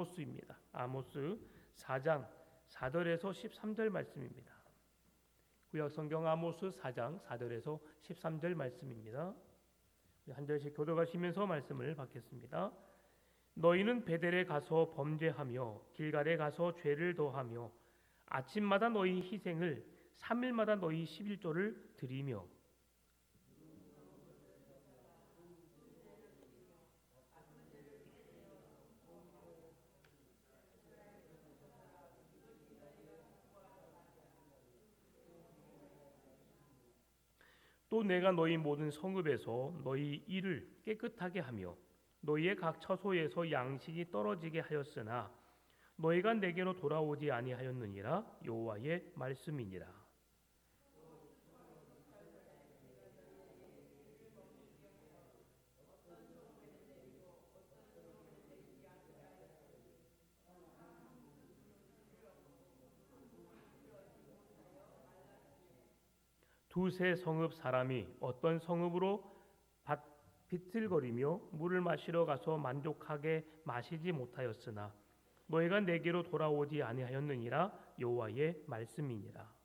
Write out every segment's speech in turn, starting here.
아모스입니다. 아모스 4장 4절에서 13절 말씀입니다. 구약 성경 아모스 4장 4절에서 13절 말씀입니다. 한 절씩 교독하시면서 말씀을 받겠습니다. 너희는 베델에 가서 범죄하며 길갈에 가서 죄를 더하며 아침마다 너희 희생을 3일마다 너희 11조를 드리며 또 내가 너희 모든 성읍에서 너희 일을 깨끗하게 하며 너희의 각 처소에서 양식이 떨어지게 하였으나 너희가 내게로 돌아오지 아니하였느니라. 여호와의 말씀이니라. 두세 성읍 사람이 어떤 성읍으로 비틀거리며 물을 마시러 가서 만족하게 마시지 못하였으나 너희가 내게로 돌아오지 아니하였느니라. 여호와의 말씀이니라.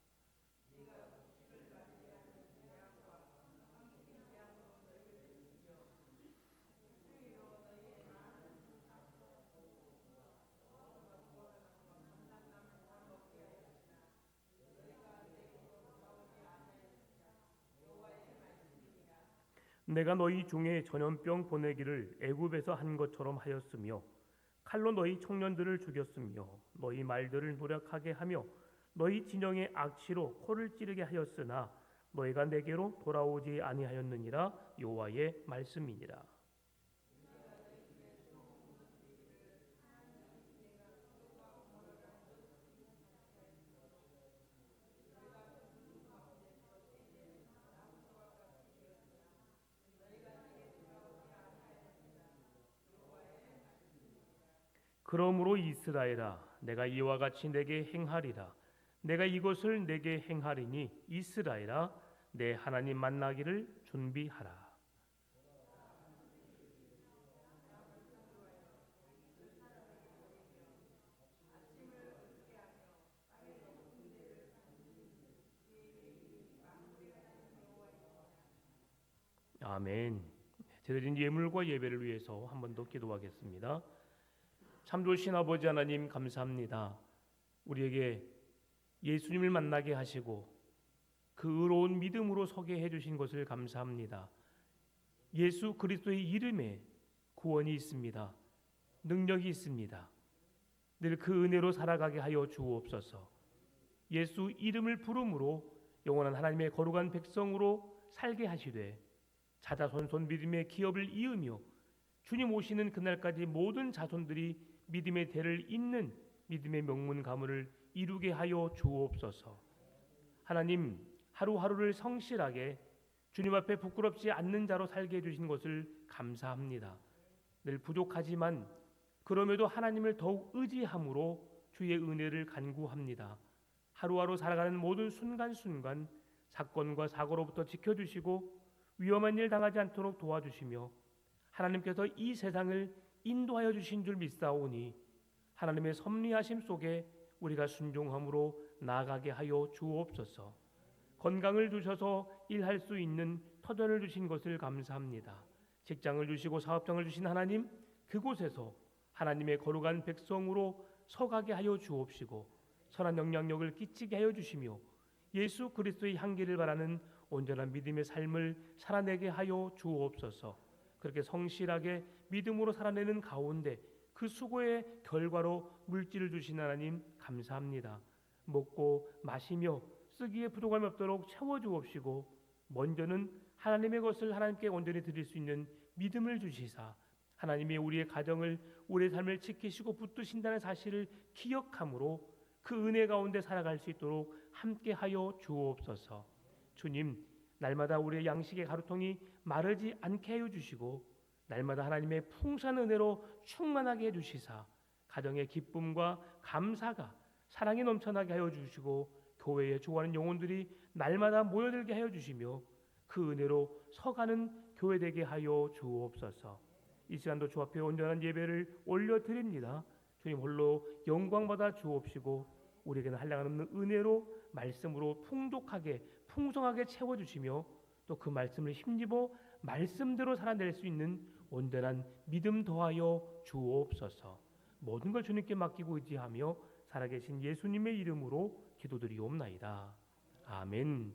내가 너희 중에 전염병 보내기를 애굽에서 한 것처럼 하였으며 칼로 너희 청년들을 죽였으며 너희 말들을 노력하게 하며 너희 진영의 악취로 코를 찌르게 하였으나 너희가 내게로 돌아오지 아니하였느니라. 여호와의 말씀이니라. 그러므로 이스라엘아, 내가 이와 같이 내게 행하리라. 내가 이것을 내게 행하리니 이스라엘아, 내 하나님 만나기를 준비하라. 아멘. 제대로 예물과 예배를 위해서 한 번 더 기도하겠습니다. 참 좋으신 아버지 하나님, 감사합니다. 우리에게 예수님을 만나게 하시고 그 의로운 믿음으로 서게 해주신 것을 감사합니다. 예수 그리스도의 이름에 구원이 있습니다. 능력이 있습니다. 늘 그 은혜로 살아가게 하여 주옵소서. 예수 이름을 부름으로 영원한 하나님의 거룩한 백성으로 살게 하시되 자자손손 믿음의 기업을 이으며 주님 오시는 그날까지 모든 자손들이 믿음의 대를 잇는 믿음의 명문 가문을 이루게 하여 주옵소서. 하나님, 하루하루를 성실하게 주님 앞에 부끄럽지 않는 자로 살게 해주신 것을 감사합니다. 늘 부족하지만 그럼에도 하나님을 더욱 의지함으로 주의 은혜를 간구합니다. 하루하루 살아가는 모든 순간순간 사건과 사고로부터 지켜주시고 위험한 일 당하지 않도록 도와주시며 하나님께서 이 세상을 인도하여 주신 줄 믿사오니 하나님의 섭리하심 속에 우리가 순종함으로 나아가게 하여 주옵소서. 건강을 주셔서 일할 수 있는 터전을 주신 것을 감사합니다. 직장을 주시고 사업장을 주신 하나님, 그곳에서 하나님의 거룩한 백성으로 서가게 하여 주옵시고 선한 영향력을 끼치게 하여 주시며 예수 그리스도의 향기를 바라는 온전한 믿음의 삶을 살아내게 하여 주옵소서. 그렇게 성실하게 믿음으로 살아내는 가운데 그 수고의 결과로 물질을 주신 하나님 감사합니다. 먹고 마시며 쓰기에 부족함이 없도록 채워주옵시고 먼저는 하나님의 것을 하나님께 온전히 드릴 수 있는 믿음을 주시사 하나님이 우리의 가정을 우리의 삶을 지키시고 붙드신다는 사실을 기억함으로 그 은혜 가운데 살아갈 수 있도록 함께하여 주옵소서. 주님, 날마다 우리의 양식의 가루통이 마르지 않게 하여 주시고 날마다 하나님의 풍성한 은혜로 충만하게 해주시사 가정의 기쁨과 감사가 사랑이 넘쳐나게 하여 주시고 교회에 좋아하는 영혼들이 날마다 모여들게 하여 주시며 그 은혜로 서가는 교회 되게 하여 주옵소서. 이 시간도 주 앞에 온전한 예배를 올려드립니다. 주님 홀로 영광받아 주옵시고 우리에게는 한량없는 은혜로 말씀으로 풍성하게 채워주시며 또 그 말씀을 힘입어 말씀대로 살아낼 수 있는 온전한 믿음 더하여 주옵소서. 모든 걸 주님께 맡기고 의지하며 살아계신 예수님의 이름으로 기도드리옵나이다. 아멘.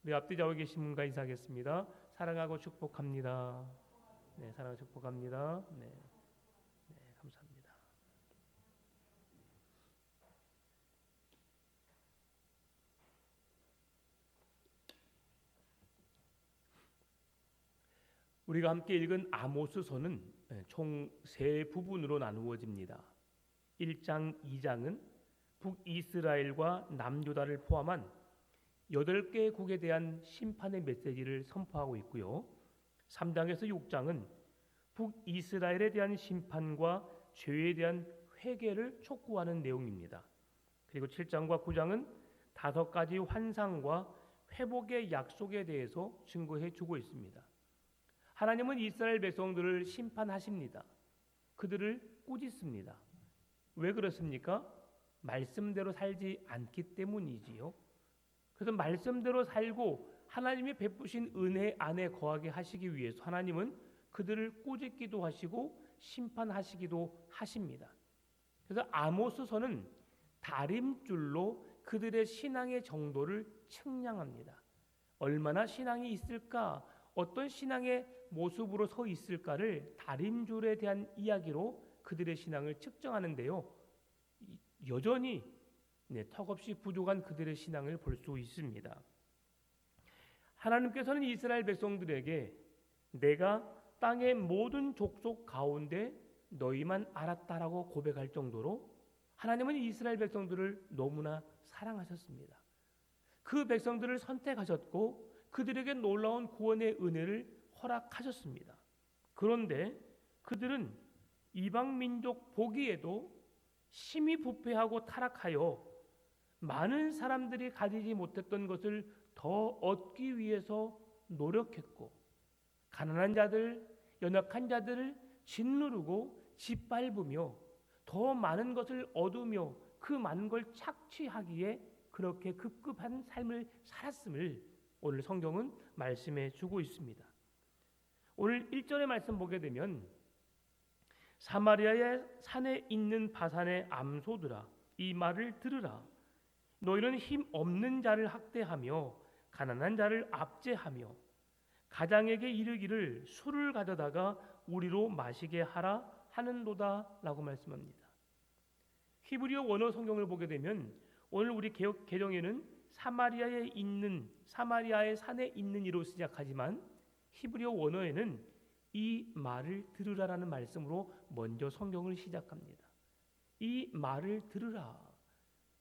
우리 앞뒤 좌우에 계신 분과 인사하겠습니다. 사랑하고 축복합니다. 네, 사랑하고 축복합니다. 네, 감사합니다. 우리가 함께 읽은 아모스서는 총 세 부분으로 나누어집니다. 1장, 2장은 북이스라엘과 남유다를 포함한 8개의 국에 대한 심판의 메시지를 선포하고 있고요. 3장에서 6장은 북이스라엘에 대한 심판과 죄에 대한 회개를 촉구하는 내용입니다. 그리고 7장과 9장은 5가지 환상과 회복의 약속에 대해서 증거해 주고 있습니다. 하나님은 이스라엘 백성들을 심판하십니다. 그들을 꾸짖습니다. 왜 그렇습니까? 말씀대로 살지 않기 때문이지요. 그래서 말씀대로 살고 하나님이 베푸신 은혜 안에 거하게 하시기 위해서 하나님은 그들을 꾸짖기도 하시고 심판하시기도 하십니다. 그래서 아모스서는 다림줄로 그들의 신앙의 정도를 측량합니다. 얼마나 신앙이 있을까, 어떤 신앙의 모습으로 서 있을까를 다림줄에 대한 이야기로 그들의 신앙을 측정하는데요. 여전히 턱없이 부족한 그들의 신앙을 볼 수 있습니다. 하나님께서는 이스라엘 백성들에게 내가 땅의 모든 족속 가운데 너희만 알았다라고 고백할 정도로 하나님은 이스라엘 백성들을 너무나 사랑하셨습니다. 그 백성들을 선택하셨고 그들에게 놀라운 구원의 은혜를 허락하셨습니다. 그런데 그들은 이방 민족 보기에도 심히 부패하고 타락하여 많은 사람들이 가지지 못했던 것을 더 얻기 위해서 노력했고 가난한 자들, 연약한 자들을 짓누르고 짓밟으며 더 많은 것을 얻으며 그 많은 걸 착취하기에 그렇게 급급한 삶을 살았음을 오늘 성경은 말씀해 주고 있습니다. 오늘 1절의 말씀 보게 되면 사마리아의 산에 있는 바산의 암소들아 이 말을 들으라. 너희는 힘 없는 자를 학대하며 가난한 자를 압제하며 가장에게 이르기를 술을 가져다가 우리로 마시게 하라 하는도다 라고 말씀합니다. 히브리어 원어 성경을 보게 되면 오늘 우리 개역 개정에는 사마리아의 산에 있는 이로 시작하지만 히브리어 원어에는 이 말을 들으라라는 말씀으로 먼저 성경을 시작합니다. 이 말을 들으라.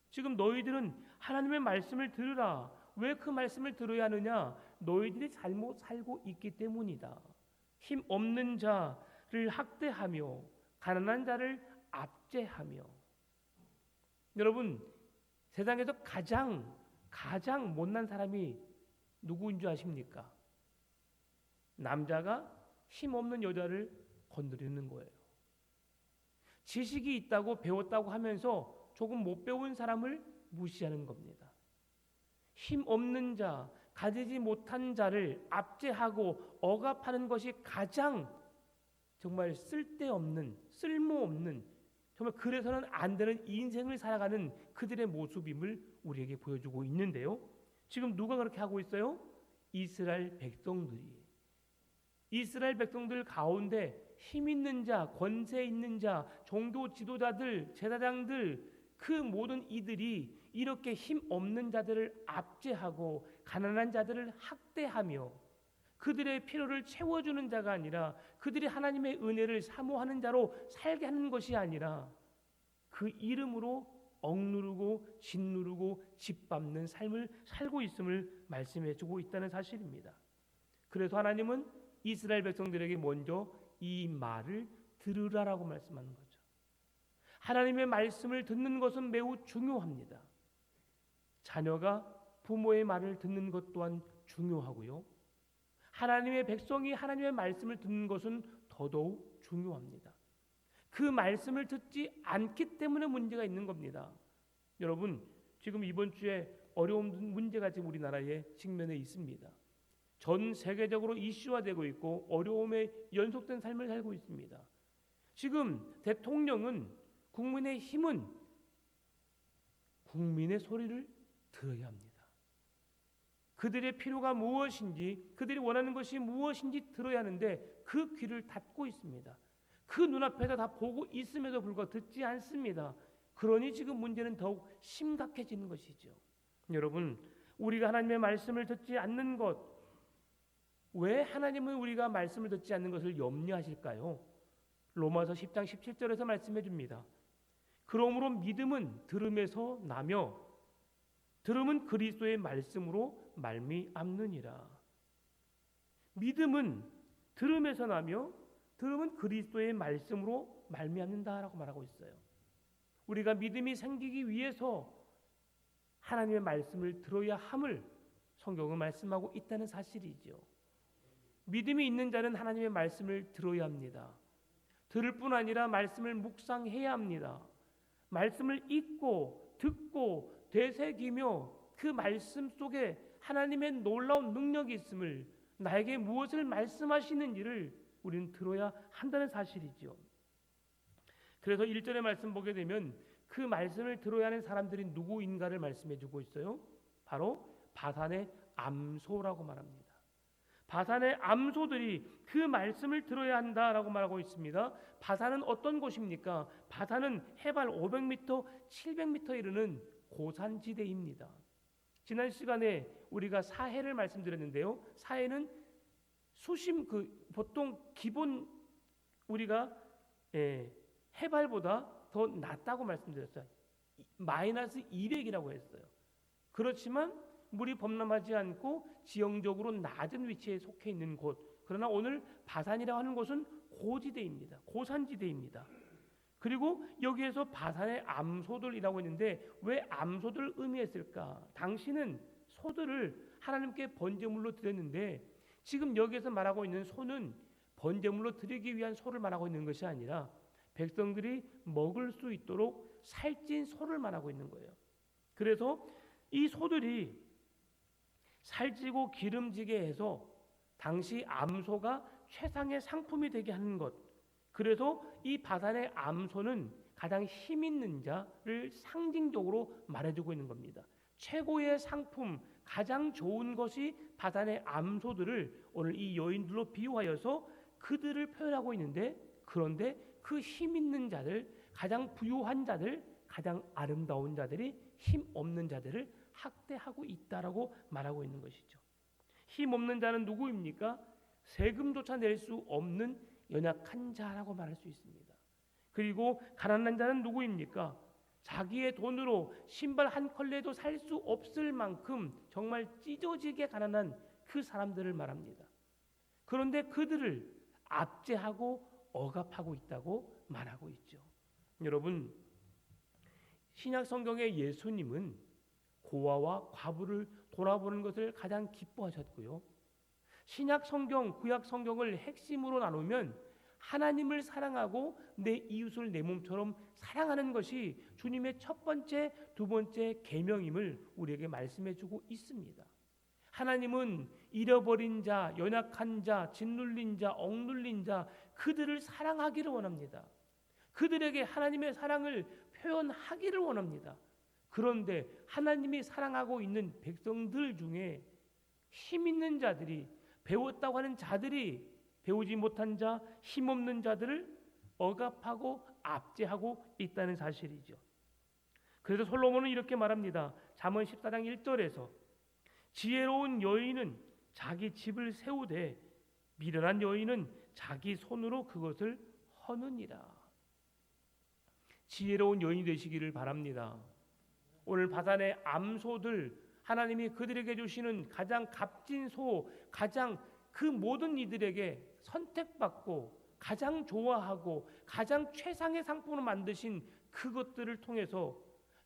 지금 너희들은 하나님의 말씀을 들으라. 왜 그 말씀을 들어야 하느냐? 너희들이 잘못 살고 있기 때문이다. 힘 없는 자를 학대하며 가난한 자를 압제하며. 여러분, 세상에서 가장 못난 사람이 누구인 줄 아십니까? 남자가 힘없는 여자를 건드리는 거예요. 지식이 있다고 배웠다고 하면서 조금 못 배운 사람을 무시하는 겁니다. 힘없는 자, 가지지 못한 자를 압제하고 억압하는 것이 가장 정말 쓸모없는 정말 그래서는 안 되는 인생을 살아가는 그들의 모습임을 우리에게 보여주고 있는데요. 지금 누가 그렇게 하고 있어요? 이스라엘 백성들 가운데 힘 있는 자, 권세 있는 자, 종교 지도자들, 제사장들 그 모든 이들이 이렇게 힘 없는 자들을 압제하고 가난한 자들을 학대하며 그들의 필요를 채워주는 자가 아니라 그들이 하나님의 은혜를 사모하는 자로 살게 하는 것이 아니라 그 이름으로 억누르고 짓누르고 짓밟는 삶을 살고 있음을 말씀해주고 있다는 사실입니다. 그래서 하나님은 이스라엘 백성들에게 먼저 이 말을 들으라라고 말씀하는 거죠. 하나님의 말씀을 듣는 것은 매우 중요합니다. 자녀가 부모의 말을 듣는 것 또한 중요하고요. 하나님의 백성이 하나님의 말씀을 듣는 것은 더더욱 중요합니다. 그 말씀을 듣지 않기 때문에 문제가 있는 겁니다. 여러분, 지금 이번 주에 어려운 문제가 지금 우리나라에 직면해 있습니다. 전 세계적으로 이슈화되고 있고 어려움에 연속된 삶을 살고 있습니다. 지금 대통령은, 국민의 힘은 국민의 소리를 들어야 합니다. 그들의 필요가 무엇인지, 그들이 원하는 것이 무엇인지 들어야 하는데 그 귀를 닫고 있습니다. 그 눈앞에서 다 보고 있음에도 불구하고 듣지 않습니다. 그러니 지금 문제는 더욱 심각해지는 것이죠. 여러분, 우리가 하나님의 말씀을 듣지 않는 것, 왜 하나님은 우리가 말씀을 듣지 않는 것을 염려하실까요? 로마서 10장 17절에서 말씀해 줍니다. 그러므로 믿음은 들음에서 나며 들음은 그리스도의 말씀으로 말미암느니라. 믿음은 들음에서 나며 들음은 그리스도의 말씀으로 말미암는다라고 말하고 있어요. 우리가 믿음이 생기기 위해서 하나님의 말씀을 들어야 함을 성경은 말씀하고 있다는 사실이죠. 믿음이 있는 자는 하나님의 말씀을 들어야 합니다. 들을 뿐 아니라 말씀을 묵상해야 합니다. 말씀을 읽고 듣고 되새기며 그 말씀 속에 하나님의 놀라운 능력이 있음을, 나에게 무엇을 말씀하시는지를 우리는 들어야 한다는 사실이죠. 그래서 1절의 말씀 보게 되면 그 말씀을 들어야 하는 사람들이 누구인가를 말씀해 주고 있어요. 바로 바산의 암소라고 말합니다. 바산의 암소들이 그 말씀을 들어야 한다라고 말하고 있습니다. 바산은 어떤 곳입니까? 바산은 해발 500m, 700m 이르는 고산지대입니다. 지난 시간에 우리가 사해를 말씀드렸는데요. 사해는 보통 기본 우리가 해발보다 더 낮다고 말씀드렸어요. 마이너스 200이라고 했어요. 그렇지만 물이 범람하지 않고 지형적으로 낮은 위치에 속해 있는 곳. 그러나 오늘 바산이라고 하는 곳은 고지대입니다. 고산지대입니다. 그리고 여기에서 바산의 암소들이라고 했는데 왜 암소들을 의미했을까? 당시는 소들을 하나님께 번제물로 드렸는데 지금 여기에서 말하고 있는 소는 번제물로 드리기 위한 소를 말하고 있는 것이 아니라 백성들이 먹을 수 있도록 살찐 소를 말하고 있는 거예요. 그래서 이 소들이 살찌고 기름지게 해서 당시 암소가 최상의 상품이 되게 하는 것. 그래서 이 바산의 암소는 가장 힘 있는 자를 상징적으로 말해주고 있는 겁니다. 최고의 상품, 가장 좋은 것이 바산의 암소들을 오늘 이 여인들로 비유하여서 그들을 표현하고 있는데, 그런데 그 힘 있는 자들, 가장 부유한 자들, 가장 아름다운 자들이 힘 없는 자들을 학대하고 있다라고 말하고 있는 것이죠. 힘 없는 자는 누구입니까? 세금조차 낼 수 없는 연약한 자라고 말할 수 있습니다. 그리고 가난한 자는 누구입니까? 자기의 돈으로 신발 한 컬레도 살 수 없을 만큼 정말 찢어지게 가난한 그 사람들을 말합니다. 그런데 그들을 압제하고 억압하고 있다고 말하고 있죠. 여러분, 신약 성경의 예수님은 고아와 과부를 돌아보는 것을 가장 기뻐하셨고요. 신약 성경, 구약 성경을 핵심으로 나누면 하나님을 사랑하고 내 이웃을 내 몸처럼 사랑하는 것이 주님의 첫 번째, 두 번째 계명임을 우리에게 말씀해 주고 있습니다. 하나님은 잃어버린 자, 연약한 자, 짓눌린 자, 억눌린 자, 그들을 사랑하기를 원합니다. 그들에게 하나님의 사랑을 표현하기를 원합니다. 그런데 하나님이 사랑하고 있는 백성들 중에 힘 있는 자들이, 배웠다고 하는 자들이 배우지 못한 자, 힘없는 자들을 억압하고 압제하고 있다는 사실이죠. 그래서 솔로몬은 이렇게 말합니다. 잠언 14장 1절에서 지혜로운 여인은 자기 집을 세우되 미련한 여인은 자기 손으로 그것을 허느니라. 지혜로운 여인이 되시기를 바랍니다. 오늘 바산의 암소들, 하나님이 그들에게 주시는 가장 값진 소, 가장 그 모든 이들에게 선택받고 가장 좋아하고 가장 최상의 상품으로 만드신 그것들을 통해서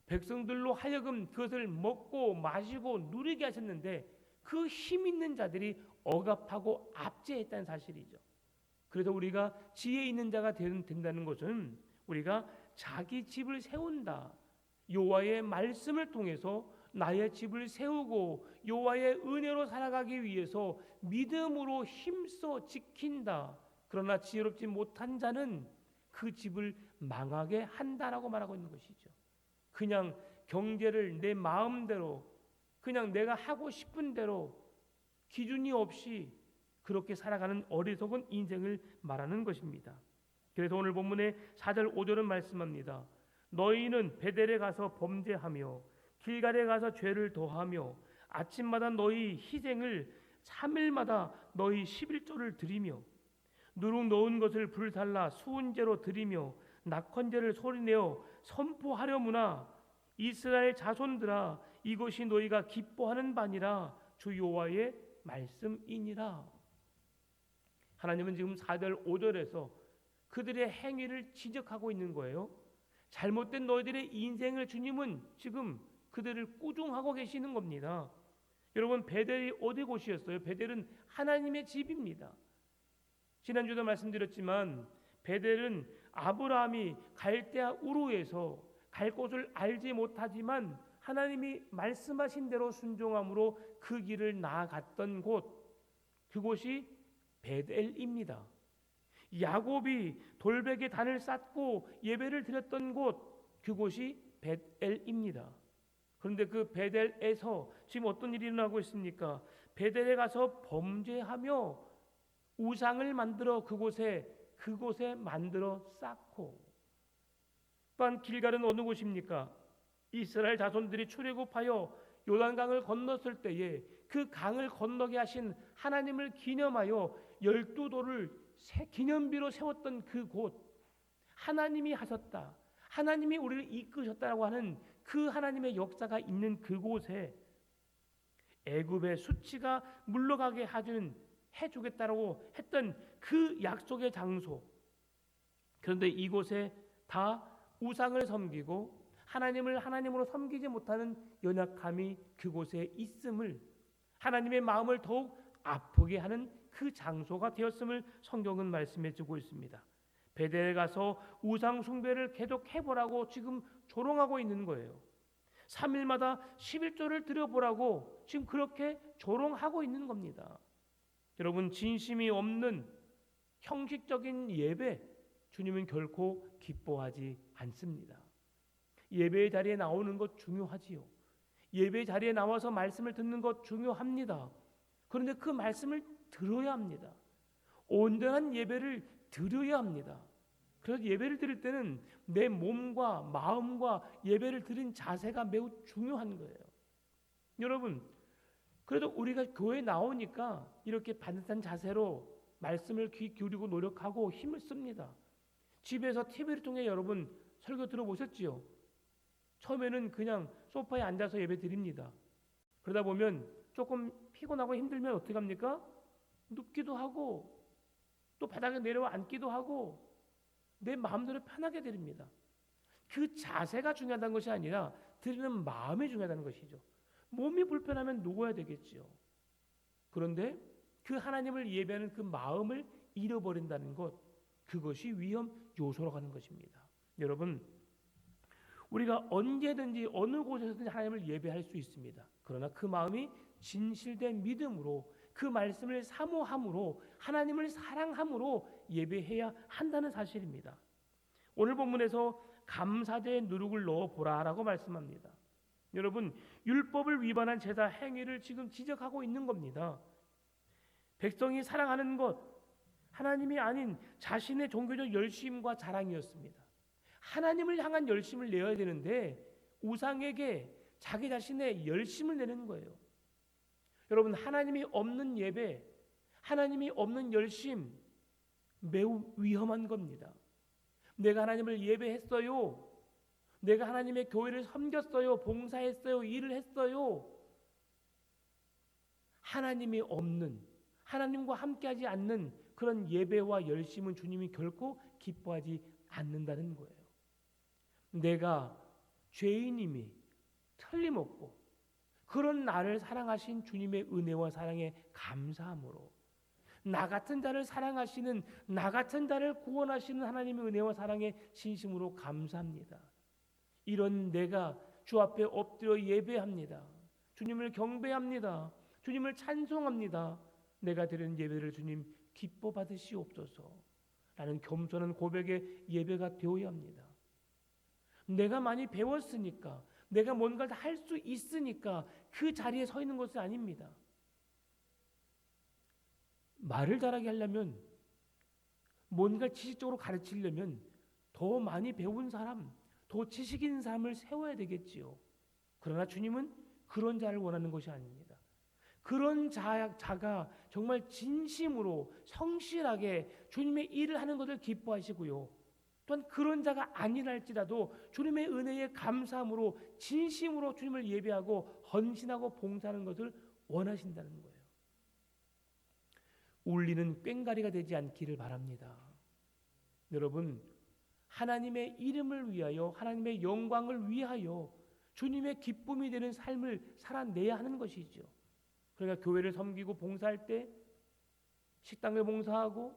백성들로 하여금 그것을 먹고 마시고 누리게 하셨는데 그 힘 있는 자들이 억압하고 압제했다는 사실이죠. 그래서 우리가 지혜 있는 자가 된다는 것은 우리가 자기 집을 세운다. 여호와의 말씀을 통해서 나의 집을 세우고 여호와의 은혜로 살아가기 위해서 믿음으로 힘써 지킨다. 그러나 지혜롭지 못한 자는 그 집을 망하게 한다라고 말하고 있는 것이죠. 그냥 경제를 내 마음대로 그냥 내가 하고 싶은 대로 기준이 없이 그렇게 살아가는 어리석은 인생을 말하는 것입니다. 그래서 오늘 본문의 4절 5절은 말씀합니다. 너희는 베델에 가서 범죄하며 길갈에 가서 죄를 더하며 아침마다 너희 희생을 3일마다 너희 11조를 드리며 누룩 넣은 것을 불살라 수은제로 드리며 낙헌제를 소리내어 선포하려무나 이스라엘 자손들아 이것이 너희가 기뻐하는 바니라 주 여호와의 말씀이니라. 하나님은 지금 4절 5절에서 그들의 행위를 지적하고 있는 거예요. 잘못된 너희들의 인생을 주님은 지금 그들을 꾸중하고 계시는 겁니다. 여러분, 베델이 어디 곳이었어요? 베델은 하나님의 집입니다. 지난주도 말씀드렸지만 베델은 아브라함이 갈대아 우르에서 갈 곳을 알지 못하지만 하나님이 말씀하신 대로 순종함으로 그 길을 나아갔던 곳, 그곳이 베델입니다. 야곱이 돌베개 단을 쌓고 예배를 드렸던 곳, 그곳이 베델입니다. 그런데 그 베델에서 지금 어떤 일이 일어나고 있습니까? 베델에 가서 범죄하며 우상을 만들어 그곳에 만들어 쌓고, 또한 길갈은 어느 곳입니까? 이스라엘 자손들이 출애굽하여 요단강을 건넜을 때에 그 강을 건너게 하신 하나님을 기념하여 12돌을 기념비로 세웠던 그곳, 하나님이 하셨다, 하나님이 우리를 이끄셨다라고 하는 그 하나님의 역사가 있는 그곳에 애굽의 수치가 물러가게 해주겠다라고 했던 그 약속의 장소, 그런데 이곳에 다 우상을 섬기고 하나님을 하나님으로 섬기지 못하는 연약함이 그곳에 있음을, 하나님의 마음을 더욱 아프게 하는 그 장소가 되었음을 성경은 말씀해 주고 있습니다. 베델에 가서 우상 숭배를 계속해보라고 지금 조롱하고 있는 거예요. 3일마다 11조를 드려보라고 지금 그렇게 조롱하고 있는 겁니다. 여러분, 진심이 없는 형식적인 예배, 주님은 결코 기뻐하지 않습니다. 예배의 자리에 나오는 것 중요하지요. 예배의 자리에 나와서 말씀을 듣는 것 중요합니다. 그런데 그 말씀을 들어야 합니다. 온전한 예배를 드려야 합니다. 그래서 예배를 드릴 때는 내 몸과 마음과 예배를 드린 자세가 매우 중요한 거예요. 여러분, 그래도 우리가 교회에 나오니까 이렇게 반듯한 자세로 말씀을 귀 기울이고 노력하고 힘을 씁니다. 집에서 TV를 통해 여러분 설교 들어보셨지요? 처음에는 그냥 소파에 앉아서 예배 드립니다. 그러다 보면 조금 피곤하고 힘들면 어떻게 합니까? 눕기도 하고 또 바닥에 내려와 앉기도 하고 내 마음대로 편하게 드립니다. 그 자세가 중요하다는 것이 아니라 드리는 마음이 중요하다는 것이죠. 몸이 불편하면 누워야 되겠지요. 그런데 그 하나님을 예배하는 그 마음을 잃어버린다는 것, 그것이 위험 요소로 가는 것입니다. 여러분, 우리가 언제든지 어느 곳에서든지 하나님을 예배할 수 있습니다. 그러나 그 마음이 진실된 믿음으로, 그 말씀을 사모함으로, 하나님을 사랑함으로 예배해야 한다는 사실입니다. 오늘 본문에서 감사제의 누룩을 넣어보라라고 말씀합니다. 여러분, 율법을 위반한 제사 행위를 지금 지적하고 있는 겁니다. 백성이 사랑하는 것, 하나님이 아닌 자신의 종교적 열심과 자랑이었습니다. 하나님을 향한 열심을 내어야 되는데 우상에게 자기 자신의 열심을 내는 거예요. 여러분, 하나님이 없는 예배, 하나님이 없는 열심, 매우 위험한 겁니다. 내가 하나님을 예배했어요, 내가 하나님의 교회를 섬겼어요, 봉사했어요, 일을 했어요. 하나님이 없는, 하나님과 함께하지 않는 그런 예배와 열심은 주님이 결코 기뻐하지 않는다는 거예요. 내가 죄인임이 틀림없고 그런 나를 사랑하신 주님의 은혜와 사랑에 감사함으로, 나 같은 자를 사랑하시는, 나 같은 자를 구원하시는 하나님의 은혜와 사랑에 진심으로 감사합니다. 이런 내가 주 앞에 엎드려 예배합니다. 주님을 경배합니다. 주님을 찬송합니다. 내가 드리는 예배를 주님 기뻐 받으시옵소서 라는 겸손한 고백의 예배가 되어야 합니다. 내가 많이 배웠으니까, 내가 뭔가를 할 수 있으니까 그 자리에 서 있는 것은 아닙니다. 말을 잘하게 하려면, 뭔가 지식적으로 가르치려면 더 많이 배운 사람, 더 지식 있는 사람을 세워야 되겠지요. 그러나 주님은 그런 자를 원하는 것이 아닙니다. 그런 자가 정말 진심으로 성실하게 주님의 일을 하는 것을 기뻐하시고요. 또한 그런 자가 아니랄지라도 주님의 은혜에 감사함으로 진심으로 주님을 예배하고 헌신하고 봉사하는 것을 원하신다는 거예요. 울리는 꽹과리가 되지 않기를 바랍니다. 여러분, 하나님의 이름을 위하여, 하나님의 영광을 위하여 주님의 기쁨이 되는 삶을 살아내야 하는 것이죠. 그러니까 교회를 섬기고 봉사할 때 식당을 봉사하고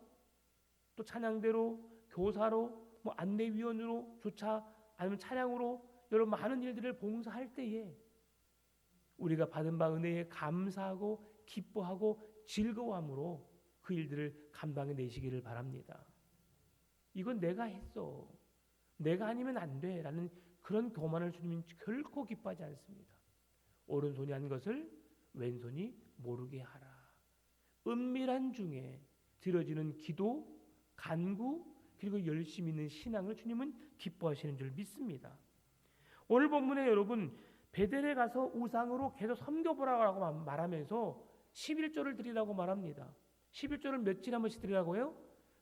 또 찬양대로, 교사로, 안내위원으로, 주차 아니면 차량으로 여러 많은 일들을 봉사할 때에 우리가 받은 바 은혜에 감사하고 기뻐하고 즐거워함으로 그 일들을 감당해 내시기를 바랍니다. 이건 내가 했어, 내가 아니면 안 돼 라는 그런 교만을 주님은 결코 기뻐하지 않습니다. 오른손이 한 것을 왼손이 모르게 하라. 은밀한 중에 드려지는 기도, 간구, 그리고 열심 있는 신앙을 주님은 기뻐하시는 줄 믿습니다. 오늘 본문에 여러분, 베델에 가서 우상으로 계속 섬겨보라고 말하면서 11조를 드리라고 말합니다. 11조를 며칠 한 번씩 드리라고요?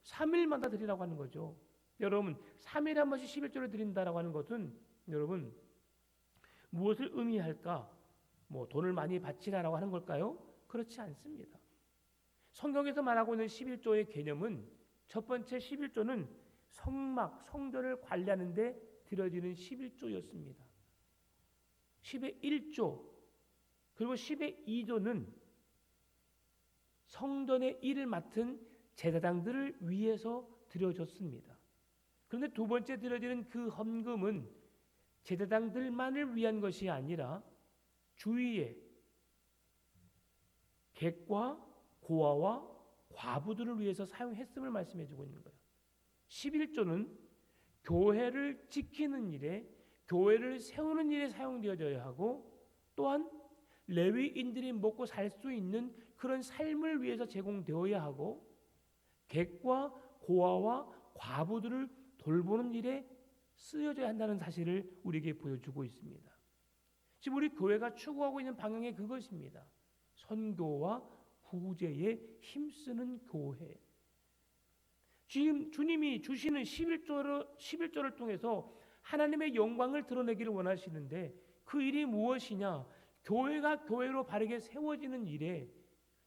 3일마다 드리라고 하는 거죠. 여러분, 3일에 한 번씩 11조를 드린다라고 하는 것은 여러분 무엇을 의미할까? 돈을 많이 바치라라고 하는 걸까요? 그렇지 않습니다. 성경에서 말하고 있는 11조의 개념은 첫 번째 11조는 성막, 성전을 관리하는 데 드려지는 11조였습니다. 10의 1조 그리고 10의 2조는 성전의 일을 맡은 제사장들을 위해서 드려졌습니다. 그런데 두 번째 드려지는 그 헌금은 제사장들만을 위한 것이 아니라 주위에 객과 고아와 과부들을 위해서 사용했음을 말씀해주고 있는 거예요. 11조는 교회를 지키는 일에, 교회를 세우는 일에 사용되어져야 하고, 또한 레위인들이 먹고 살 수 있는 그런 삶을 위해서 제공되어야 하고, 객과 고아와 과부들을 돌보는 일에 쓰여져야 한다는 사실을 우리에게 보여주고 있습니다. 지금 우리 교회가 추구하고 있는 방향이 그것입니다. 선교와 구제에 힘쓰는 교회. 지금 주님이 주시는 11조를 통해서 하나님의 영광을 드러내기를 원하시는데 그 일이 무엇이냐? 교회가 교회로 바르게 세워지는 일에,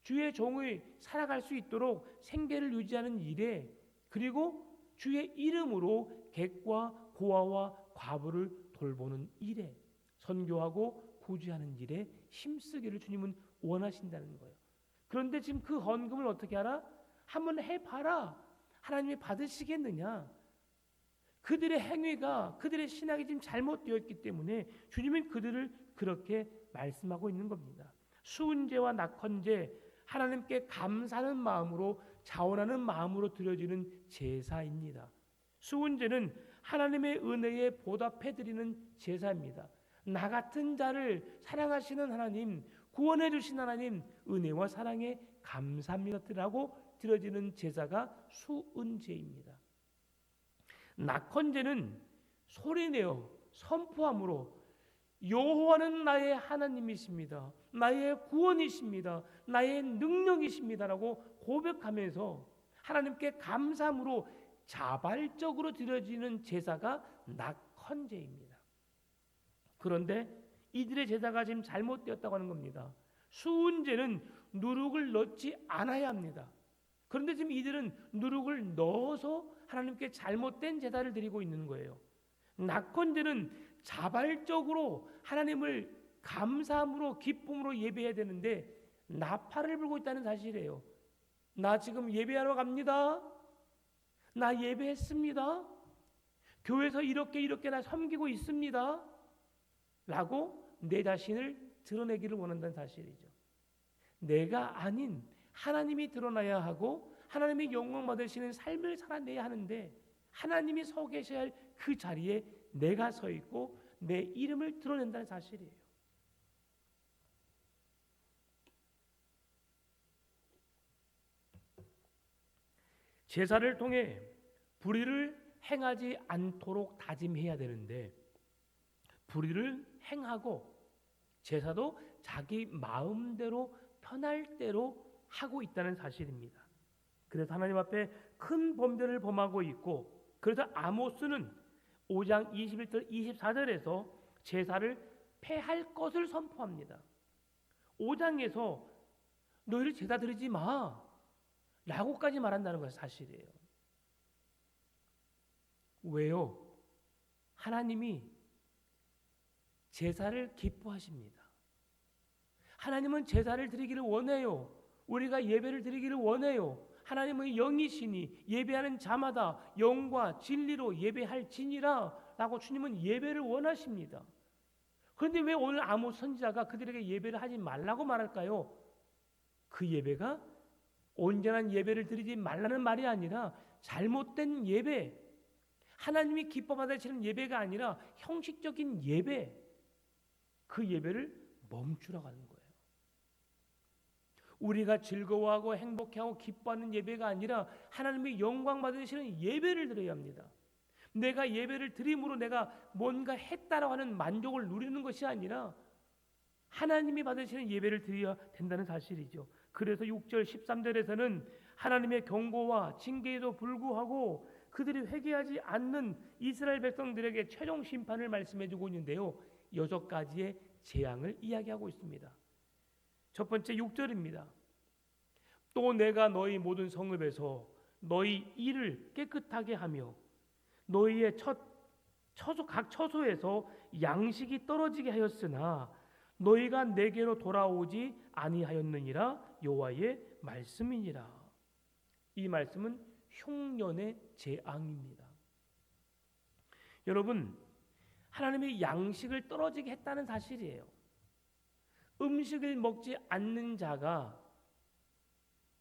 주의 종이 살아갈 수 있도록 생계를 유지하는 일에, 그리고 주의 이름으로 객과 고아와 과부를 돌보는 일에, 선교하고 구제하는 일에 힘쓰기를 주님은 원하신다는 거예요. 그런데 지금 그 헌금을 어떻게 하라? 한번 해봐라. 하나님이 받으시겠느냐? 그들의 행위가, 그들의 신앙이 지금 잘못되어 있기 때문에 주님은 그들을 그렇게 말씀하고 있는 겁니다. 수은제와 낙헌제, 하나님께 감사하는 마음으로, 자원하는 마음으로 드려지는 제사입니다. 수은제는 하나님의 은혜에 보답해드리는 제사입니다. 나 같은 자를 사랑하시는 하나님, 구원해 주신 하나님, 은혜와 사랑에 감사합니다라고 드려지는 제사가 수은제입니다. 낙헌제는 소리내어 선포함으로 여호와는 나의 하나님이십니다, 나의 구원이십니다, 나의 능력이십니다라고 고백하면서 하나님께 감사함으로 자발적으로 드려지는 제사가 낙헌제입니다. 그런데 이들의 제사가 지금 잘못되었다고 하는 겁니다. 수은제는 누룩을 넣지 않아야 합니다. 그런데 지금 이들은 누룩을 넣어서 하나님께 잘못된 제사를 드리고 있는 거예요. 낙헌제는 자발적으로 하나님을 감사함으로 기쁨으로 예배해야 되는데 나팔을 불고 있다는 사실이에요. 나 지금 예배하러 갑니다. 나 예배했습니다. 교회에서 이렇게 나 섬기고 있습니다. 라고 내 자신을 드러내기를 원한다는 사실이죠. 내가 아닌 하나님이 드러나야 하고 하나님이 영광 받으시는 삶을 살아내야 하는데 하나님이 서 계셔야 할 그 자리에 내가 서 있고 내 이름을 드러낸다는 사실이에요. 제사를 통해 불의를 행하지 않도록 다짐해야 되는데 불의를 행하고 제사도 자기 마음대로 편할 대로 하고 있다는 사실입니다. 그래서 하나님 앞에 큰 범죄를 범하고 있고 그래서 아모스는 5장 21절 24절에서 제사를 폐할 것을 선포합니다. 5장에서 너희를 제사 드리지 마 라고까지 말한다는 것이 사실이에요. 왜요? 하나님이 제사를 기뻐하십니다. 하나님은 제사를 드리기를 원해요. 우리가 예배를 드리기를 원해요. 하나님은 영이시니 예배하는 자마다 영과 진리로 예배할지니라 라고 주님은 예배를 원하십니다. 그런데 왜 오늘 아모스 선지자가 그들에게 예배를 하지 말라고 말할까요? 그 예배가 온전한 예배를 드리지 말라는 말이 아니라 잘못된 예배, 하나님이 기뻐 받으시는 예배가 아니라 형식적인 예배, 그 예배를 멈추라고 하는 거예요. 우리가 즐거워하고 행복해하고 기뻐하는 예배가 아니라 하나님의 영광 받으시는 예배를 드려야 합니다. 내가 예배를 드림으로 내가 뭔가 했다라고 하는 만족을 누리는 것이 아니라 하나님이 받으시는 예배를 드려야 된다는 사실이죠. 그래서 6절 13절에서는 하나님의 경고와 징계에도 불구하고 그들이 회개하지 않는 이스라엘 백성들에게 최종 심판을 말씀해 주고 있는데요. 6가지의 재앙을 이야기하고 있습니다. 첫 번째 6절입니다. 또 내가 너희 모든 성읍에서 너희 일을 깨끗하게 하며 너희의 각 처소에서 양식이 떨어지게 하였으나 너희가 내게로 돌아오지 아니하였느니라 여호와의 말씀이니라. 이 말씀은 흉년의 재앙입니다. 여러분, 하나님의 양식을 떨어지게 했다는 사실이에요. 음식을 먹지 않는 자가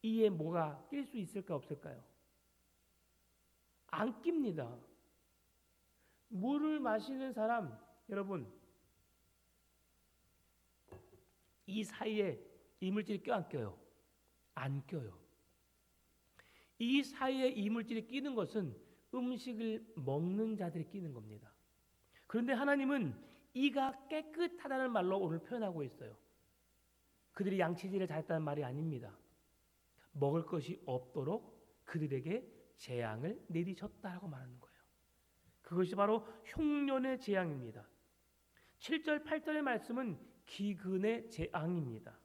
이에 뭐가 낄 수 있을까 없을까요? 안 낍니다. 물을 마시는 사람, 여러분, 이 사이에 이물질이 껴 안 껴요? 안 껴요. 이 사이에 이물질이 끼는 것은 음식을 먹는 자들이 끼는 겁니다. 그런데 하나님은 이가 깨끗하다는 말로 오늘 표현하고 있어요. 그들이 양치질을 잘했다는 말이 아닙니다. 먹을 것이 없도록 그들에게 재앙을 내리셨다라고 말하는 거예요. 그것이 바로 흉년의 재앙입니다. 7절 8절의 말씀은 기근의 재앙입니다.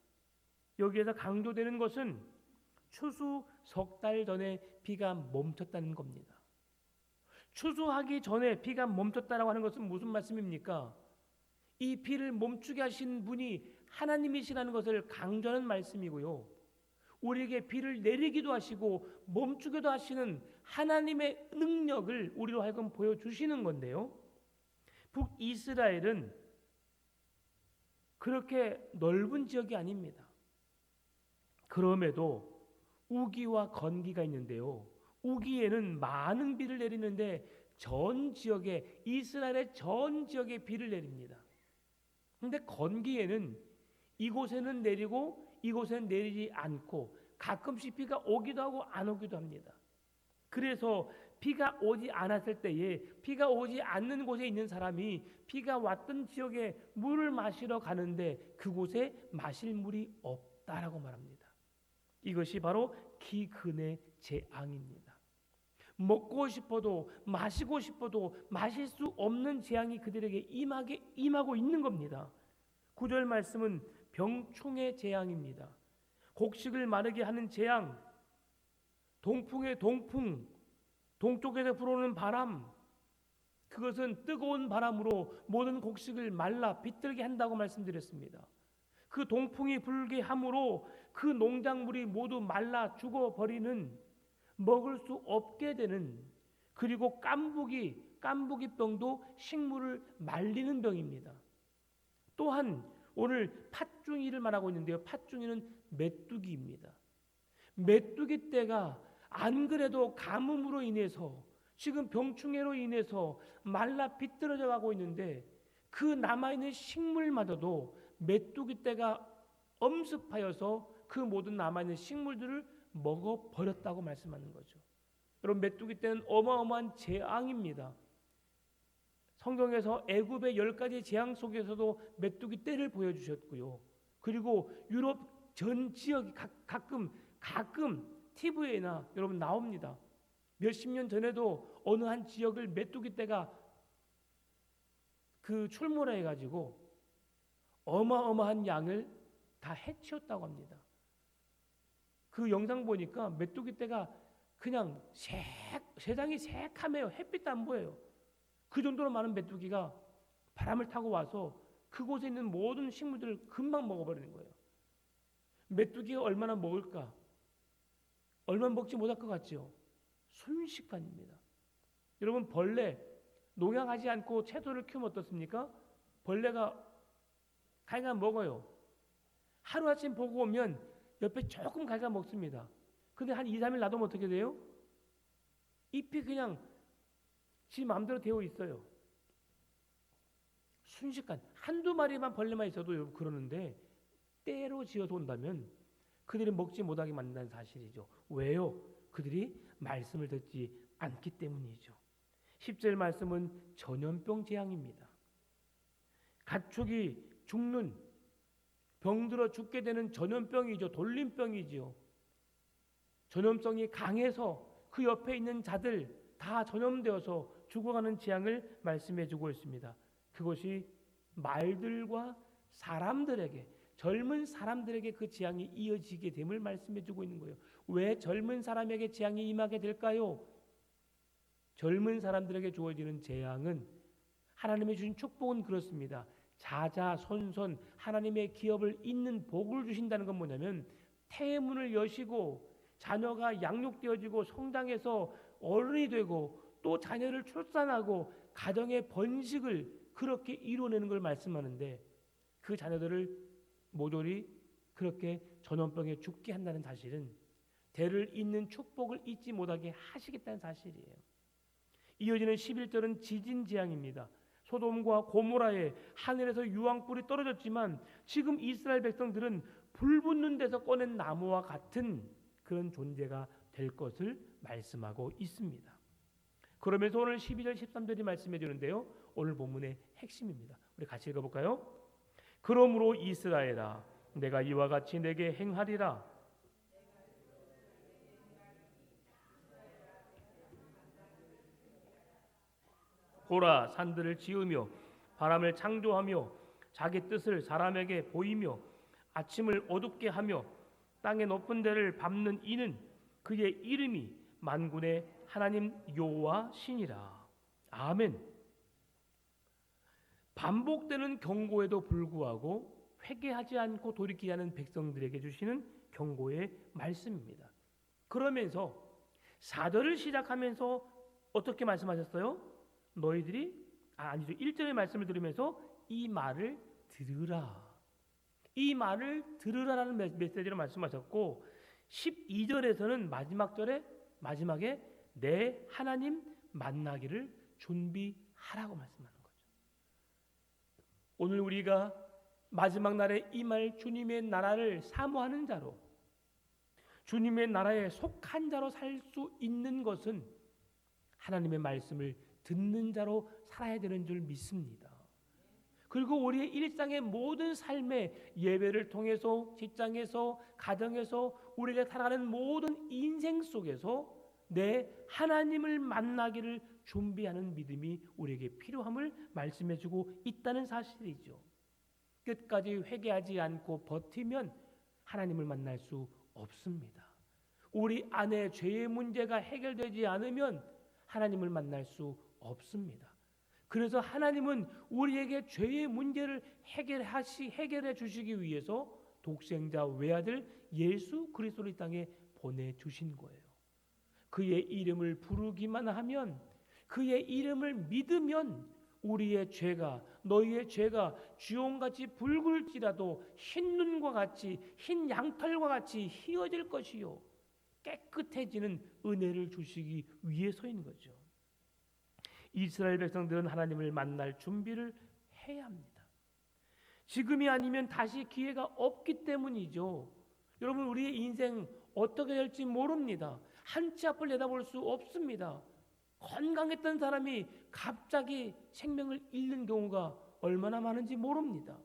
여기에서 강조되는 것은 추수 석 달 전에 비가 멈췄다는 겁니다. 추수하기 전에 비가 멈췄다라고 하는 것은 무슨 말씀입니까? 이 비를 멈추게 하신 분이 하나님이시라는 것을 강조하는 말씀이고요. 우리에게 비를 내리기도 하시고 멈추기도 하시는 하나님의 능력을 우리로 하여금 보여주시는 건데요. 북이스라엘은 그렇게 넓은 지역이 아닙니다. 그럼에도 우기와 건기가 있는데요. 우기에는 많은 비를 내리는데 전 지역에 이스라엘의 전 지역에 비를 내립니다. 그런데 건기에는 이곳에는 내리고 이곳에는 내리지 않고 가끔씩 비가 오기도 하고 안 오기도 합니다. 그래서 비가 오지 않았을 때에 비가 오지 않는 곳에 있는 사람이 비가 왔던 지역에 물을 마시러 가는데 그곳에 마실 물이 없다라고 말합니다. 이것이 바로 기근의 재앙입니다. 먹고 싶어도 마시고 싶어도 마실 수 없는 재앙이 그들에게 임하고 있는 겁니다. 9절 말씀은 병충의 재앙입니다. 곡식을 마르게 하는 재앙, 동풍의 동풍, 동쪽에서 불어오는 바람, 그것은 뜨거운 바람으로 모든 곡식을 말라 비틀게 한다고 말씀드렸습니다. 그 동풍이 불게 함으로 그 농작물이 모두 말라 죽어버리는, 먹을 수 없게 되는, 그리고 깐부기병도 식물을 말리는 병입니다. 또한 오늘 팥중이를 말하고 있는데요. 팥중이는 메뚜기입니다. 메뚜기 떼가 안 그래도 가뭄으로 인해서 지금 병충해로 인해서 말라 비뚤어져 가고 있는데 그 남아있는 식물마저도 메뚜기 떼가 엄습하여서 그 모든 남아있는 식물들을 먹어버렸다고 말씀하는 거죠. 여러분, 메뚜기 떼는 어마어마한 재앙입니다. 성경에서 애굽의 10가지 재앙 속에서도 메뚜기 떼를 보여주셨고요. 그리고 유럽 전 지역이 가끔 TV에나 여러분 나옵니다. 몇십 년 전에도 어느 한 지역을 메뚜기 떼가 출몰해 가지고 어마어마한 양을 다 해치웠다고 합니다. 그 영상 보니까 메뚜기 떼가 그냥 세상이 새카매요. 햇빛도 안 보여요. 그 정도로 많은 메뚜기가 바람을 타고 와서 그곳에 있는 모든 식물들을 금방 먹어버리는 거예요. 메뚜기가 얼마나 먹을까? 얼마 먹지 못할 것 같죠? 순식간입니다. 여러분, 벌레 농약하지 않고 채소를 키우면 어떻습니까? 벌레가 갈가 먹어요. 하루아침 보고 오면 옆에 조금 갈가 먹습니다. 근데 한 2, 3일 놔두면 어떻게 돼요? 잎이 그냥 지 마음대로 되어 있어요. 순식간 한두 마리만 벌레만 있어도 여러분 그러는데 때로 지어서 온다면 그들이 먹지 못하게 만든다는 사실이죠. 왜요? 그들이 말씀을 듣지 않기 때문이죠. 10절 말씀은 전염병 재앙입니다. 가축이 죽는, 병들어 죽게 되는 전염병이죠. 돌림병이죠. 전염성이 강해서 그 옆에 있는 자들 다 전염되어서 죽어가는 재앙을 말씀해주고 있습니다. 그것이 말들과 사람들에게, 젊은 사람들에게 그 재앙이 이어지게 됨을 말씀해주고 있는 거예요. 왜 젊은 사람에게 재앙이 임하게 될까요? 젊은 사람들에게 주어지는 재앙은, 하나님이 주신 축복은 그렇습니다. 자자손손 하나님의 기업을 잇는 복을 주신다는 건 뭐냐면, 태문을 여시고 자녀가 양육되어지고 성장해서 어른이 되고 또 자녀를 출산하고 가정의 번식을 그렇게 이루어내는 걸 말씀하는데, 그 자녀들을 모조리 그렇게 전염병에 죽게 한다는 사실은 대를 잇는 축복을 잊지 못하게 하시겠다는 사실이에요. 이어지는 11절은 지진 재앙입니다. 소돔과 고모라에 하늘에서 유황불이 떨어졌지만 지금 이스라엘 백성들은 불 붙는 데서 꺼낸 나무와 같은 그런 존재가 될 것을 말씀하고 있습니다. 그러면서 오늘 12절 13절이 말씀해 주는데요, 오늘 본문의 핵심입니다. 우리 같이 읽어볼까요? 그러므로 이스라엘아, 내가 이와 같이 내게 행하리라. 보라, 산들을 지으며 바람을 창조하며 자기 뜻을 사람에게 보이며 아침을 어둡게 하며 땅의 높은 데를 밟는 이는 그의 이름이 만군의 하나님 여호와 신이라. 아멘. 반복되는 경고에도 불구하고 회개하지 않고 돌이키지 않은 백성들에게 주시는 경고의 말씀입니다. 그러면서 4절을 시작하면서 어떻게 말씀하셨어요? 너희들이 아니죠. 1절의 말씀을 들으면서 이 말을 들으라. 이 말을 들으라라는 메시지로 말씀하셨고, 12절에서는 마지막에 내 하나님 만나기를 준비하라고 말씀하는 거죠. 오늘 우리가 마지막 날에 임할 주님의 나라를 사모하는 자로, 주님의 나라에 속한 자로 살 수 있는 것은 하나님의 말씀을 듣는 자로 살아야 되는 줄 믿습니다. 그리고 우리의 일상의 모든 삶의 예배를 통해서, 직장에서, 가정에서, 우리가 살아가는 모든 인생 속에서 내 하나님을 만나기를 준비하는 믿음이 우리에게 필요함을 말씀해주고 있다는 사실이죠. 끝까지 회개하지 않고 버티면 하나님을 만날 수 없습니다. 우리 안에 죄의 문제가 해결되지 않으면 하나님을 만날 수 없습니다. 그래서 하나님은 우리에게 죄의 문제를 해결해 주시기 위해서 독생자 외아들 예수 그리스도를 이 땅에 보내주신 거예요. 그의 이름을 부르기만 하면, 그의 이름을 믿으면 우리의 죄가, 너희의 죄가 주홍같이 붉을지라도 흰 눈과 같이, 흰 양털과 같이 희어질 것이요 깨끗해지는 은혜를 주시기 위해서인 거죠. 이스라엘 백성들은 하나님을 만날 준비를 해야 합니다. 지금이 아니면 다시 기회가 없기 때문이죠. 여러분, 우리의 인생 어떻게 될지 모릅니다. 한치 앞을 내다볼 수 없습니다. 건강했던 사람이 갑자기 생명을 잃는 경우가 얼마나 많은지 모릅니다.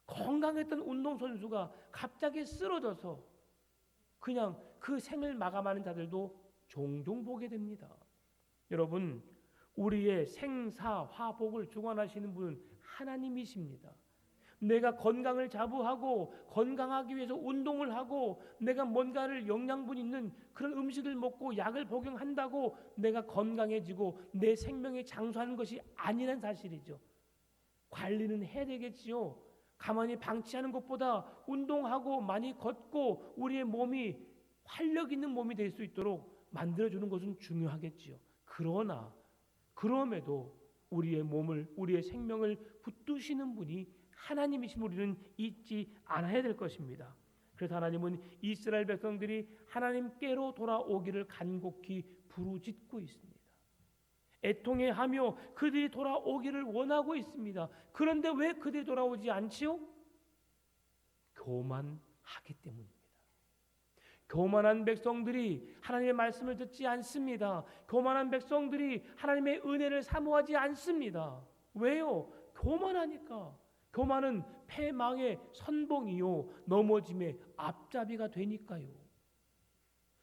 건강했던 운동선수가 갑자기 쓰러져서 그냥 그 생을 마감하는 자들도 종종 보게 됩니다. 여러분, 우리의 생사화복을 주관하시는 분은 하나님이십니다. 내가 건강을 자부하고 건강하기 위해서 운동을 하고 내가 뭔가를 영양분 있는 그런 음식을 먹고 약을 복용한다고 내가 건강해지고 내 생명이 장수하는 것이 아니란 사실이죠. 관리는 해야 되겠지요. 가만히 방치하는 것보다 운동하고 많이 걷고 우리의 몸이 활력 있는 몸이 될 수 있도록 만들어주는 것은 중요하겠지요. 그럼에도 우리의 몸을, 우리의 생명을 붙드시는 분이 하나님이신 우리는 잊지 않아야 될 것입니다. 그래서 하나님은 이스라엘 백성들이 하나님께로 돌아오기를 간곡히 부르짖고 있습니다. 애통해하며 그들이 돌아오기를 원하고 있습니다. 그런데 왜 그들이 돌아오지 않지요? 교만하기 때문입니다. 교만한 백성들이 하나님의 말씀을 듣지 않습니다. 교만한 백성들이 하나님의 은혜를 사모하지 않습니다. 왜요? 교만하니까. 교만은 패망의 선봉이요 넘어짐의 앞잡이가 되니까요.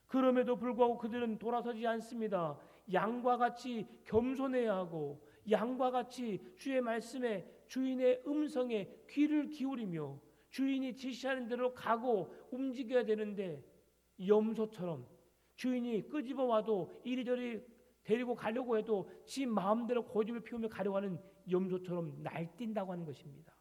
그럼에도 불구하고 그들은 돌아서지 않습니다. 양과 같이 겸손해야 하고 양과 같이 주의 말씀에, 주인의 음성에 귀를 기울이며 주인이 지시하는 대로 가고 움직여야 되는데, 염소처럼 주인이 끄집어 와도 이리저리 데리고 가려고 해도 지 마음대로 고집을 피우며 가려고 하는 염소처럼 날뛴다고 하는 것입니다.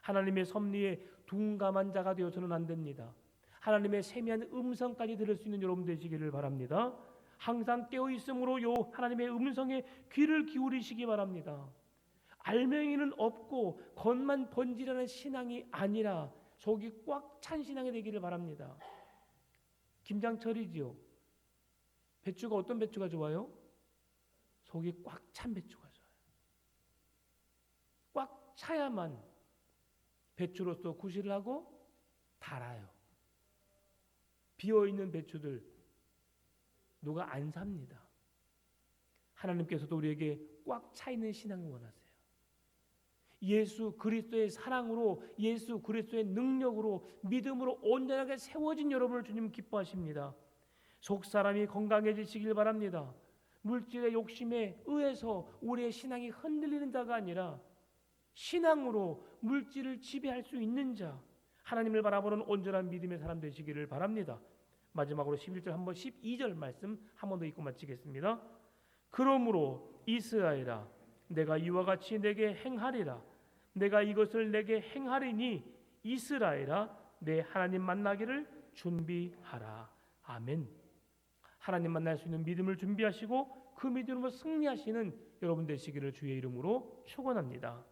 하나님의 섭리에 둔감한 자가 되어서는 안 됩니다. 하나님의 세미한 음성까지 들을 수 있는 여러분 되시기를 바랍니다. 항상 깨어있음으로 요 하나님의 음성에 귀를 기울이시기 바랍니다. 알맹이는 없고 겉만 번지르는 신앙이 아니라 속이 꽉 찬 신앙이 되기를 바랍니다. 김장철이지요. 배추가 어떤 배추가 좋아요? 속이 꽉 찬 배추가 좋아요. 꽉 차야만 배추로서 구실을 하고 달아요. 비어있는 배추들 누가 안 삽니다. 하나님께서도 우리에게 꽉 차 있는 신앙을 원하세요. 예수 그리스도의 사랑으로, 예수 그리스도의 능력으로, 믿음으로 온전하게 세워진 여러분을 주님 기뻐하십니다. 속사람이 건강해지시길 바랍니다. 물질의 욕심에 의해서 우리의 신앙이 흔들리는 자가 아니라 신앙으로 물질을 지배할 수 있는 자, 하나님을 바라보는 온전한 믿음의 사람 되시기를 바랍니다. 마지막으로 11절 한번 12절 말씀 한 번 더 읽고 마치겠습니다. 그러므로 이스라엘아, 내가 이와 같이 내게 행하리라. 내가 이것을 내게 행하리니 이스라엘아, 내 하나님 만나기를 준비하라. 아멘. 하나님 만날 수 있는 믿음을 준비하시고 그 믿음으로 승리하시는 여러분 되시기를 주의 이름으로 축원합니다.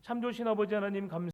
참 좋으신 아버지 하나님 감사합니다.